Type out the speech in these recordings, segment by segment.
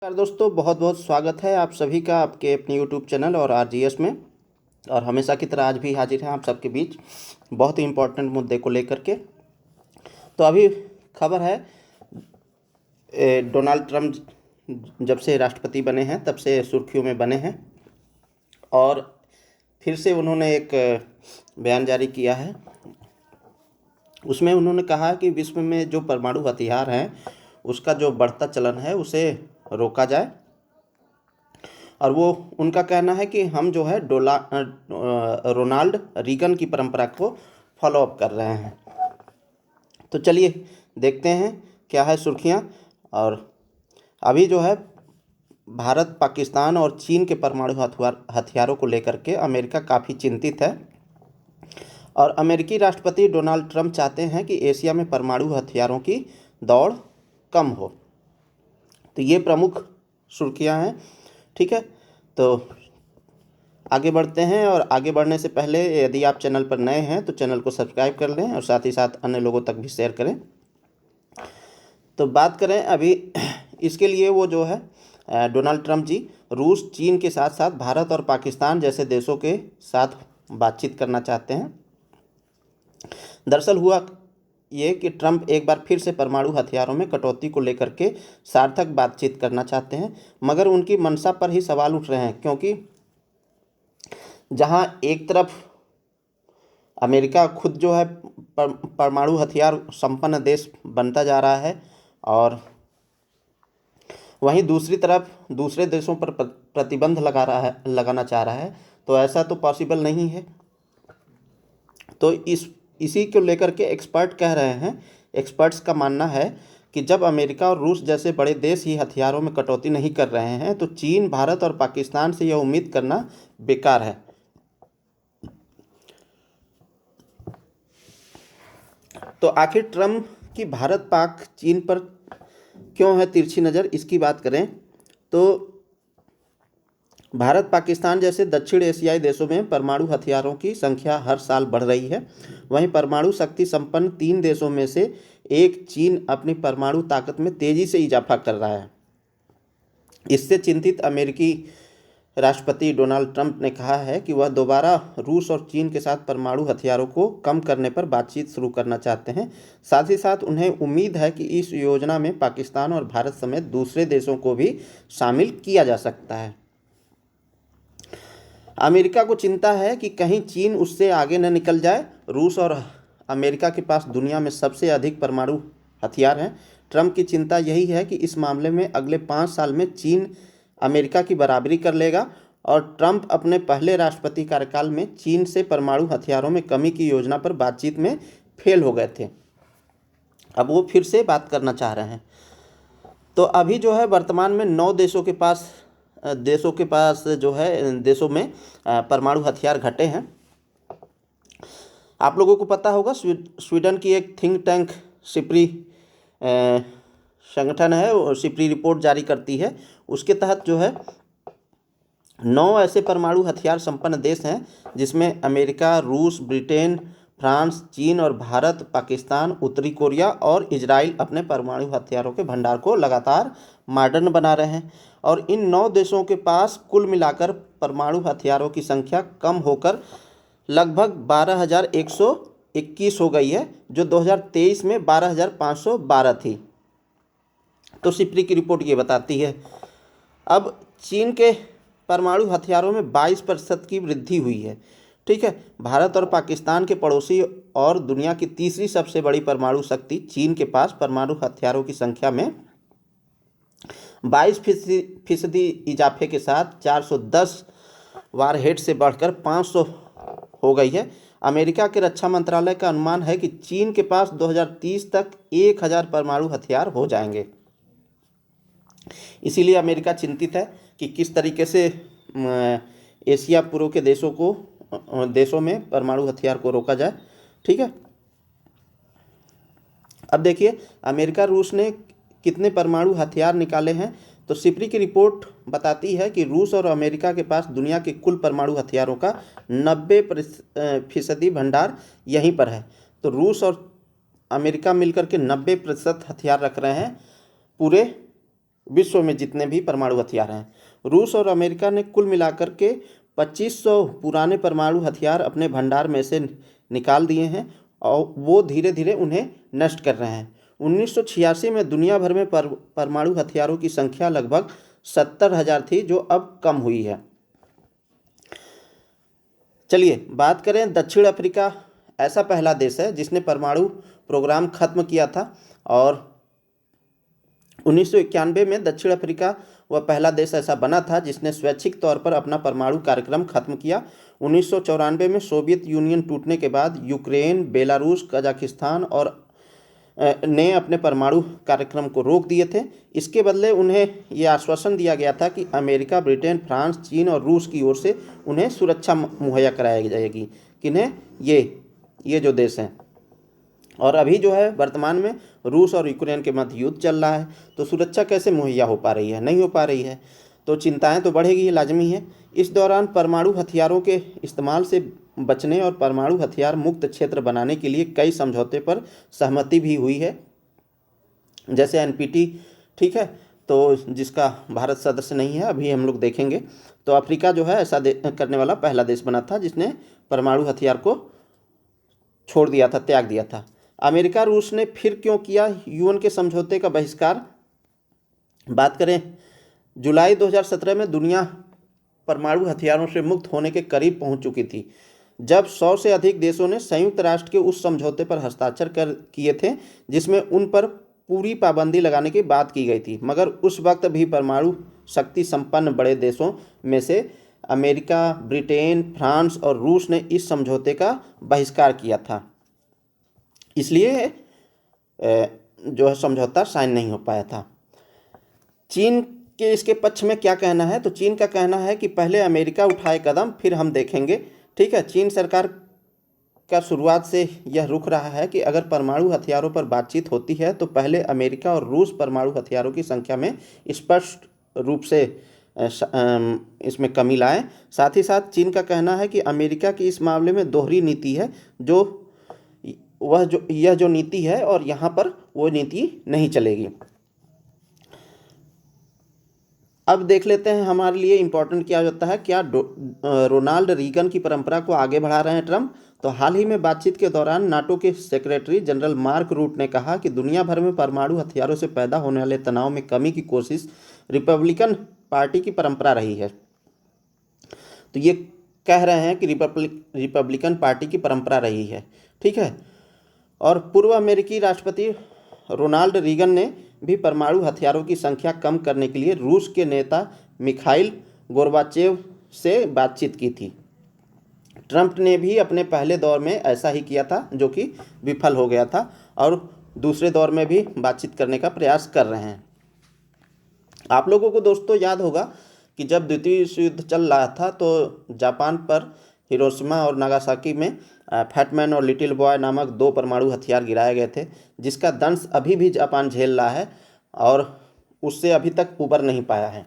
नमस्कार दोस्तों, बहुत बहुत स्वागत है आप सभी का आपके अपने यूट्यूब चैनल और आरजीएस में। और हमेशा की तरह आज भी हाजिर हैं आप सबके बीच बहुत ही इम्पोर्टेंट मुद्दे को लेकर के। तो अभी खबर है, डोनाल्ड ट्रम्प जब से राष्ट्रपति बने हैं तब से सुर्खियों में बने हैं और फिर से उन्होंने एक बयान जारी किया है। उसमें उन्होंने कहा कि विश्व में जो परमाणु हथियार हैं उसका जो बढ़ता चलन है उसे रोका जाए। और वो उनका कहना है कि हम जो है रोनाल्ड रीगन की परंपरा को फॉलो अप कर रहे हैं। तो चलिए देखते हैं क्या है सुर्खियां। और अभी जो है भारत, पाकिस्तान और चीन के परमाणु हथियारों को लेकर के अमेरिका काफ़ी चिंतित है। और अमेरिकी राष्ट्रपति डोनाल्ड ट्रंप चाहते हैं कि एशिया में परमाणु हथियारों की दौड़ कम हो। तो ये प्रमुख सुर्खियां हैं। ठीक है, तो आगे बढ़ते हैं। और आगे बढ़ने से पहले यदि आप चैनल पर नए हैं तो चैनल को सब्सक्राइब कर लें और साथ ही साथ अन्य लोगों तक भी शेयर करें। तो बात करें अभी इसके लिए, वो जो है डोनाल्ड ट्रंप जी रूस, चीन के साथ साथ भारत और पाकिस्तान जैसे देशों के साथ बातचीत करना चाहते हैं। दरअसल हुआ ये कि ट्रंप एक बार फिर से परमाणु हथियारों में कटौती को लेकर के सार्थक बातचीत करना चाहते हैं, मगर उनकी मंशा पर ही सवाल उठ रहे हैं। क्योंकि जहां एक तरफ अमेरिका खुद जो है परमाणु हथियार संपन्न देश बनता जा रहा है और वहीं दूसरी तरफ दूसरे देशों पर प्रतिबंध लगाना चाह रहा है, तो ऐसा तो पॉसिबल नहीं है। तो इसी को लेकर के एक्सपर्ट्स का मानना है कि जब अमेरिका और रूस जैसे बड़े देश ही हथियारों में कटौती नहीं कर रहे हैं तो चीन, भारत और पाकिस्तान से यह उम्मीद करना बेकार है। तो आखिर ट्रंप की भारत, पाक, चीन पर क्यों है तिरछी नज़र, इसकी बात करें तो भारत, पाकिस्तान जैसे दक्षिण एशियाई देशों में परमाणु हथियारों की संख्या हर साल बढ़ रही है। वहीं परमाणु शक्ति संपन्न 3 देशों में से एक चीन अपनी परमाणु ताकत में तेजी से इजाफा कर रहा है। इससे चिंतित अमेरिकी राष्ट्रपति डोनाल्ड ट्रंप ने कहा है कि वह दोबारा रूस और चीन के साथ परमाणु हथियारों को कम करने पर बातचीत शुरू करना चाहते हैं। साथ ही साथ उन्हें उम्मीद है कि इस योजना में पाकिस्तान और भारत समेत दूसरे देशों को भी शामिल किया जा सकता है। अमेरिका को चिंता है कि कहीं चीन उससे आगे न निकल जाए। रूस और अमेरिका के पास दुनिया में सबसे अधिक परमाणु हथियार हैं। ट्रंप की चिंता यही है कि इस मामले में अगले 5 साल में चीन अमेरिका की बराबरी कर लेगा। और ट्रंप अपने पहले राष्ट्रपति कार्यकाल में चीन से परमाणु हथियारों में कमी की योजना पर बातचीत में फेल हो गए थे। अब वो फिर से बात करना चाह रहे हैं। तो अभी जो है वर्तमान में 9 देशों में परमाणु हथियार घटे हैं। आप लोगों को पता होगा स्वीडन की एक थिंक टैंक सिप्री संगठन है, और सिप्री रिपोर्ट जारी करती है। उसके तहत जो है 9 ऐसे परमाणु हथियार संपन्न देश हैं जिसमें अमेरिका, रूस, ब्रिटेन, फ्रांस, चीन और भारत, पाकिस्तान, उत्तरी कोरिया और इजराइल अपने परमाणु हथियारों के भंडार को लगातार मॉडर्न बना रहे हैं। और इन 9 देशों के पास कुल मिलाकर परमाणु हथियारों की संख्या कम होकर लगभग 12,121 हो गई है, जो 2023 में 12,512 थी। तो सिप्री की रिपोर्ट ये बताती है। अब चीन के परमाणु हथियारों में 22% की वृद्धि हुई है। ठीक है, भारत और पाकिस्तान के पड़ोसी और दुनिया की तीसरी सबसे बड़ी परमाणु शक्ति चीन के पास परमाणु हथियारों की संख्या में 22% इजाफे के साथ 410 वारहेड से बढ़कर 500 हो गई है। अमेरिका के रक्षा मंत्रालय का अनुमान है कि चीन के पास 2030 तक 1000 परमाणु हथियार हो जाएंगे। इसीलिए अमेरिका चिंतित है कि किस तरीके से एशिया पूर्व के देशों में परमाणु हथियार को रोका जाए। ठीक है, अब देखिए अमेरिका, रूस ने कितने परमाणु हथियार निकाले हैं। तो सिप्री की रिपोर्ट बताती है कि रूस और अमेरिका के पास दुनिया के कुल परमाणु हथियारों का 90% भंडार यहीं पर है। तो रूस और अमेरिका मिलकर के 90% हथियार रख रहे हैं पूरे विश्व में जितने भी परमाणु हथियार हैं। रूस और अमेरिका ने कुल मिलाकर के 2500 पुराने परमाणु हथियार अपने भंडार में से निकाल दिए हैं और वो धीरे धीरे उन्हें नष्ट कर रहे हैं। 1986 में दुनिया भर में परमाणु हथियारों की संख्या लगभग 70,000 थी, जो अब कम हुई है। चलिए बात करें दक्षिण अफ्रीका। ऐसा पहला देश है जिसने परमाणु प्रोग्राम खत्म किया था और 1991 में दक्षिण अफ्रीका वह पहला देश ऐसा बना था जिसने स्वैच्छिक तौर पर अपना परमाणु कार्यक्रम खत्म किया। 1994 में सोवियत यूनियन टूटने के बाद यूक्रेन, बेलारूस, कजाकिस्तान और ने अपने परमाणु कार्यक्रम को रोक दिए थे। इसके बदले उन्हें यह आश्वासन दिया गया था कि अमेरिका, ब्रिटेन, फ्रांस, चीन और रूस की ओर से उन्हें सुरक्षा मुहैया कराई जाएगी। किन्हें? ये जो देश हैं। और अभी जो है वर्तमान में रूस और यूक्रेन के मध्य युद्ध चल रहा है, तो सुरक्षा कैसे मुहैया हो पा रही है? नहीं हो पा रही है, तो चिंताएं तो बढ़ेगी, ये लाजमी है। इस दौरान परमाणु हथियारों के इस्तेमाल से बचने और परमाणु हथियार मुक्त क्षेत्र बनाने के लिए कई समझौते पर सहमति भी हुई है, जैसे एनपीटी, ठीक है, तो जिसका भारत सदस्य नहीं है, अभी हम लोग देखेंगे। तो अफ्रीका जो है ऐसा करने वाला पहला देश बना था जिसने परमाणु हथियार को छोड़ दिया था, त्याग दिया था। अमेरिका, रूस ने फिर क्यों किया यूएन के समझौते का बहिष्कार? बात करें, जुलाई 2017 में दुनिया परमाणु हथियारों से मुक्त होने के करीब पहुंच चुकी थी, जब 100 से अधिक देशों ने संयुक्त राष्ट्र के उस समझौते पर हस्ताक्षर किए थे जिसमें उन पर पूरी पाबंदी लगाने की बात की गई थी। मगर उस वक्त भी परमाणु शक्ति संपन्न बड़े देशों में से अमेरिका, ब्रिटेन, फ्रांस और रूस ने इस समझौते का बहिष्कार किया था। इसलिए जो है समझौता साइन नहीं हो पाया था। चीन के इसके पक्ष में क्या कहना है? तो चीन का कहना है कि पहले अमेरिका उठाए कदम, फिर हम देखेंगे। ठीक है, चीन सरकार का शुरुआत से यह रुख रहा है कि अगर परमाणु हथियारों पर बातचीत होती है तो पहले अमेरिका और रूस परमाणु हथियारों की संख्या में स्पष्ट रूप से इसमें कमी लाएं। साथ ही साथ चीन का कहना है कि अमेरिका की इस मामले में दोहरी नीति है, यह जो नीति है और यहाँ पर वो नीति नहीं चलेगी। अब देख लेते हैं हमारे लिए इम्पोर्टेंट क्या होता है। क्या रोनाल्ड रीगन की परंपरा को आगे बढ़ा रहे हैं ट्रंप? तो हाल ही में बातचीत के दौरान नाटो के सेक्रेटरी जनरल मार्क रूट ने कहा कि दुनिया भर में परमाणु हथियारों से पैदा होने वाले तनाव में कमी की कोशिश रिपब्लिकन पार्टी की परंपरा रही है। तो ये कह रहे हैं कि रिपब्लिकन पार्टी की परंपरा रही है, ठीक है। और पूर्व अमेरिकी राष्ट्रपति रोनाल्ड रीगन ने भी परमाणु हथियारों की संख्या कम करने के लिए रूस के नेता मिखाइल गोर्बाचेव से बातचीत की थी। ट्रंप ने भी अपने पहले दौर में ऐसा ही किया था, जो कि विफल हो गया था, और दूसरे दौर में भी बातचीत करने का प्रयास कर रहे हैं। आप लोगों को दोस्तों याद होगा कि जब द्वितीय विश्व युद्ध चल रहा था तो जापान पर हिरोशिमा और नागासाकी में फैटमैन और लिटिल बॉय नामक 2 परमाणु हथियार गिराए गए थे, जिसका दंश अभी भी जापान झेल रहा है और उससे अभी तक उबर नहीं पाया है।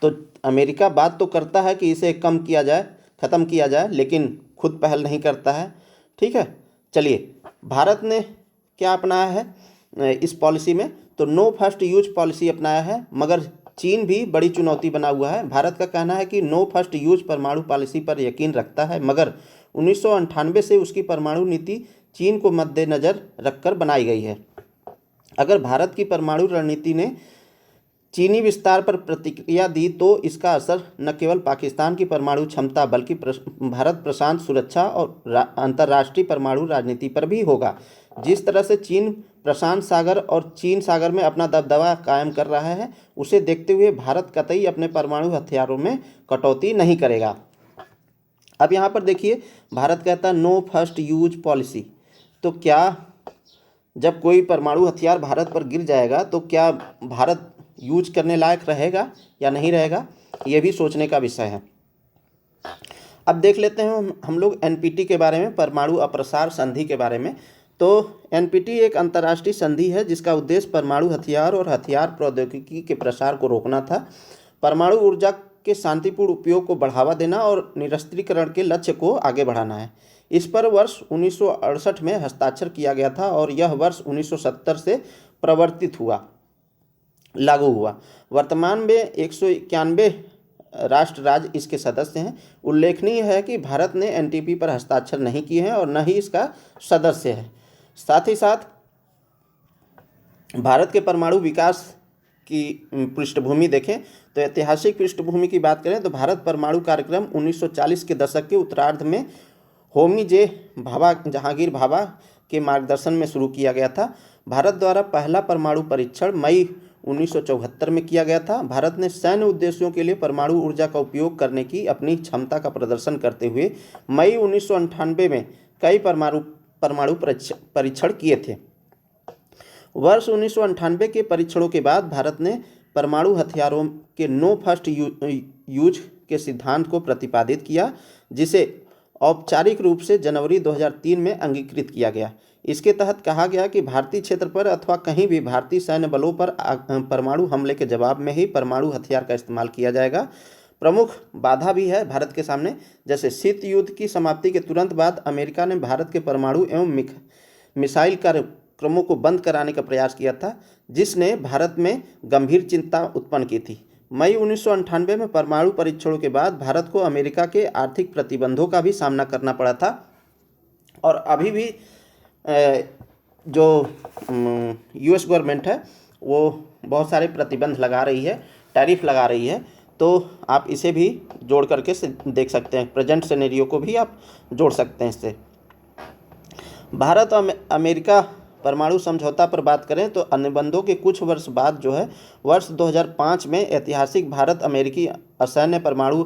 तो अमेरिका बात तो करता है कि इसे ख़त्म किया जाए, लेकिन खुद पहल नहीं करता है, ठीक है। चलिए, भारत ने क्या अपनाया है इस पॉलिसी में? तो नो फर्स्ट यूज पॉलिसी अपनाया है, मगर चीन भी बड़ी चुनौती बना हुआ है। भारत का कहना है कि नो फर्स्ट यूज परमाणु पॉलिसी पर यकीन रखता है, मगर 1998 से उसकी परमाणु नीति चीन को मद्देनज़र रखकर बनाई गई है। अगर भारत की परमाणु रणनीति ने चीनी विस्तार पर प्रतिक्रिया दी तो इसका असर न केवल पाकिस्तान की परमाणु क्षमता बल्कि भारत प्रशांत सुरक्षा और अंतर्राष्ट्रीय परमाणु राजनीति पर भी होगा। जिस तरह से चीन प्रशांत सागर और चीन सागर में अपना दबदबा कायम कर रहा है, उसे देखते हुए भारत कतई अपने परमाणु हथियारों में कटौती नहीं करेगा। अब यहाँ पर देखिए, भारत कहता है नो फर्स्ट यूज पॉलिसी। तो क्या जब कोई परमाणु हथियार भारत पर गिर जाएगा तो क्या भारत यूज करने लायक रहेगा या नहीं रहेगा? ये भी सोचने का विषय है। अब देख लेते हैं हम लोग एनपीटी के बारे में, परमाणु अप्रसार संधि के बारे में। तो एनपीटी एक अंतर्राष्ट्रीय संधि है जिसका उद्देश्य परमाणु हथियार और हथियार प्रौद्योगिकी के प्रसार को रोकना था, परमाणु ऊर्जा के शांतिपूर्ण उपयोग को बढ़ावा देना और निरस्त्रीकरण के लक्ष्य को आगे बढ़ाना है। इस पर वर्ष 1968 में हस्ताक्षर किया गया था और यह वर्ष 1970 से प्रवर्तित हुआ। लागू हुआ। वर्तमान में 191 राष्ट्र राज्य इसके सदस्य हैं। उल्लेखनीय है कि भारत ने एनटीपी पर हस्ताक्षर नहीं किए हैं और न ही इसका सदस्य है। साथ ही साथ भारत के परमाणु विकास की पृष्ठभूमि देखें तो ऐतिहासिक पृष्ठभूमि की बात करें तो भारत परमाणु कार्यक्रम 1940 के दशक के उत्तरार्ध में होमी जे भाभा जहांगीर भाभा के मार्गदर्शन में शुरू किया गया था। भारत द्वारा पहला परमाणु परीक्षण मई 1974 में किया गया था। भारत ने सैन्य उद्देश्यों के लिए परमाणु ऊर्जा का उपयोग करने की अपनी क्षमता का प्रदर्शन करते हुए मई 1998 में कई परमाणु परीक्षण किए थे। वर्ष 1998 के परीक्षणों के बाद भारत ने परमाणु हथियारों के नो फर्स्ट यूज के सिद्धांत को प्रतिपादित किया, जिसे औपचारिक रूप से जनवरी 2003 में अंगीकृत किया गया। इसके तहत कहा गया कि भारतीय क्षेत्र पर अथवा कहीं भी भारतीय सैन्य बलों पर परमाणु हमले के जवाब में ही परमाणु हथियार का इस्तेमाल किया जाएगा। प्रमुख बाधा भी है भारत के सामने, जैसे शीत युद्ध की समाप्ति के तुरंत बाद अमेरिका ने भारत के परमाणु एवं मिसाइल कार्यक्रमों को बंद कराने का प्रयास किया था, जिसने भारत में गंभीर चिंता उत्पन्न की थी। मई 1998 में परमाणु परीक्षणों के बाद भारत को अमेरिका के आर्थिक प्रतिबंधों का भी सामना करना पड़ा था और अभी भी जो यूएस गवर्नमेंट है वो बहुत सारे प्रतिबंध लगा रही है, टैरिफ लगा रही है। तो आप इसे भी जोड़ करके देख सकते हैं, प्रेजेंट सिनेरियो को भी आप जोड़ सकते हैं इससे। भारत और अमेरिका परमाणु समझौता पर बात करें तो अनुबंधों के कुछ वर्ष बाद जो है वर्ष 2005 में ऐतिहासिक भारत अमेरिकी असैन्य परमाणु